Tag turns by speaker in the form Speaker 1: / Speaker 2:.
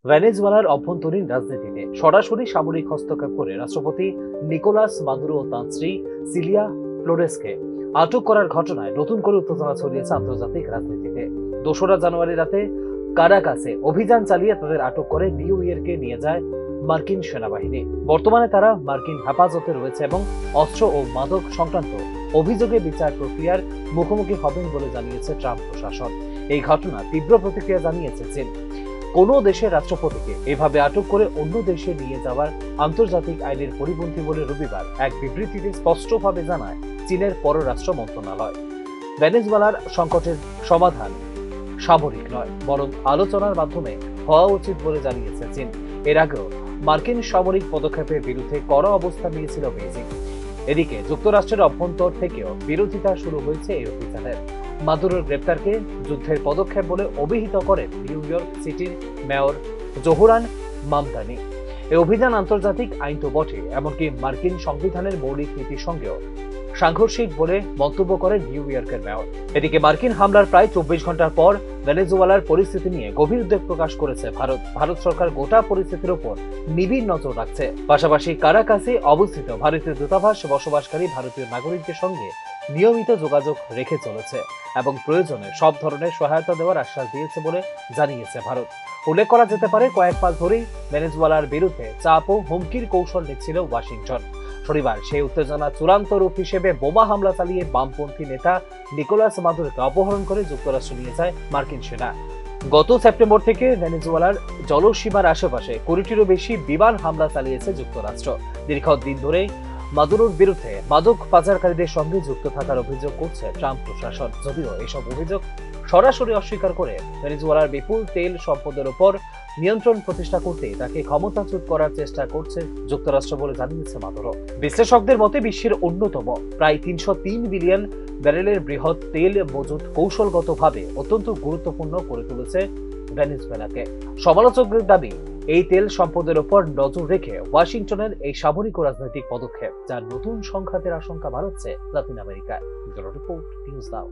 Speaker 1: ভেনেজুয়েলার অভ্যন্তরীণ রাজনীতিতে সরাসরি সামরিক হস্তক্ষেপ করে রাষ্ট্রপতি নিকোলাস মাদুরো ও তাঁর স্ত্রী সিলিয়া ফ্লোরেসকে আটক করার ঘটনায় নতুন করে উত্তেজনা ছড়িয়েছে আন্তর্জাতিক রাজনীতিতে। ২রা জানুয়ারি রাতে কারাকাসে অভিযান চালিয়ে তাদের আটক করে নিউ ইয়র্কে নিয়ে যায় মার্কিন সেনাবাহিনী। বর্তমানে তারা মার্কিন হেফাজতে রয়েছে এবং অস্ত্র ও মাদক সংক্রান্ত অভিযোগে বিচার প্রক্রিয়ার মুখোমুখি হবেন বলে জানিয়েছে ট্রাম্প প্রশাসন। এই ঘটনা তীব্র প্রতিক্রিয়া জানিয়েছে চীন। কোনো দেশের রাষ্ট্রপতিকে এভাবে আটক করে অন্য দেশে নিয়ে যাওয়ার আন্তর্জাতিক আইনের পরিপন্থী বলে রবিবার এক বিবৃতিতে স্পষ্টভাবে জানায় চীনের পররাষ্ট্র মন্ত্রণালয়। ভেনেজুয়েলার সংকটের সমাধান সামরিক নয়, বরং আলোচনার মাধ্যমে হওয়া উচিত বলে জানিয়েছে চীন। এর আগেও মার্কিন সামরিক পদক্ষেপের বিরুদ্ধে কড়া অবস্থান নিয়েছিল বেইজিং। এদিকে যুক্তরাষ্ট্রের অভ্যন্তর থেকেও বিরোধিতা শুরু হয়েছে এই অভিযানের। মাদুরোর গ্রেপ্তারকে যুদ্ধের পদক্ষেপ বলে অভিহিত করেন নিউ ইয়র্ক সিটির মেয়র জোহরান মামদানি। এই অভিযান আন্তর্জাতিক আইন তো বটে, এমনকি মার্কিন সংবিধানের মৌলিক নীতির সঙ্গেও সাংঘর্ষিক বলে মন্তব্য করেন নিউ ইয়র্কের মেয়র। এদিকে মার্কিন হামলার প্রায় ২৪ ঘন্টার পর ভেনেজুয়েলার পরিস্থিতি নিয়ে গভীর উদ্বেগ প্রকাশ করেছে ভারত সরকার গোটা পরিস্থিতির উপর নিবিড় নজর রাখছে। পাশাপাশি কারাকাসে অবস্থিত ভারতীয় দূতাবাস বসবাসকারী ভারতীয় নাগরিকদের সঙ্গে নিয়মিত যোগাযোগ রেখে চলেছে এবং প্রয়োজনে সব ধরনের সহায়তা দেওয়ার আশ্বাস দিয়েছে বলে জানিয়েছে ভারত। উল্লেখ করা যেতে পারে, কয়েক মাস ধরেই ভেনেজুয়েলার বিরুদ্ধে চাপ ও হুমকির কৌশল নিচ্ছিল ওয়াশিংটন। শনিবার সেই উত্তেজনা চূড়ান্ত রূপ হিসেবে বোমা হামলা চালিয়ে বামপন্থী নেতা নিকোলাস মাদুরোকে অপহরণ করে যুক্তরাষ্ট্র নিয়ে যায় মার্কিন সেনা। গত সেপ্টেম্বর থেকে ভেনেজুয়েলার জলসীমার আশেপাশে ২০টিরও বেশি বিমান হামলা চালিয়েছে যুক্তরাষ্ট্র। দীর্ঘদিন ধরে মাদুরোর বিরুদ্ধে মাদক পাচারকারীদের সঙ্গে যুক্ত থাকার অভিযোগ করছে ট্রাম্প প্রশাসন। যদিও এসব অভিযোগ সরাসরি অস্বীকার করে ভেনেজুয়েলার বিপুল তেল সম্পদের উপর নিয়ন্ত্রণ প্রতিষ্ঠা করতে তাকে ক্ষমতাচ্যুত করার চেষ্টা করছে যুক্তরাষ্ট্র বলে জানিয়েছে মাদুরো। বিশ্লেষকদের মতে বিশ্বের অন্যতম প্রায় ৩০৩ বিলিয়ন ব্যারেলের বৃহৎ তেল মজুত কৌশলগতভাবে অত্যন্ত গুরুত্বপূর্ণ করে তুলেছে ভেনেজুয়েলাকে। সমালোচকদের দাবি, এই তেল সম্পদের উপর নজর রেখে ওয়াশিংটনের এই সামরিক ও রাজনৈতিক পদক্ষেপ, যার নতুন সংঘাতের আশঙ্কা বাড়াচ্ছে লাতিন আমেরিকায়। Report news now.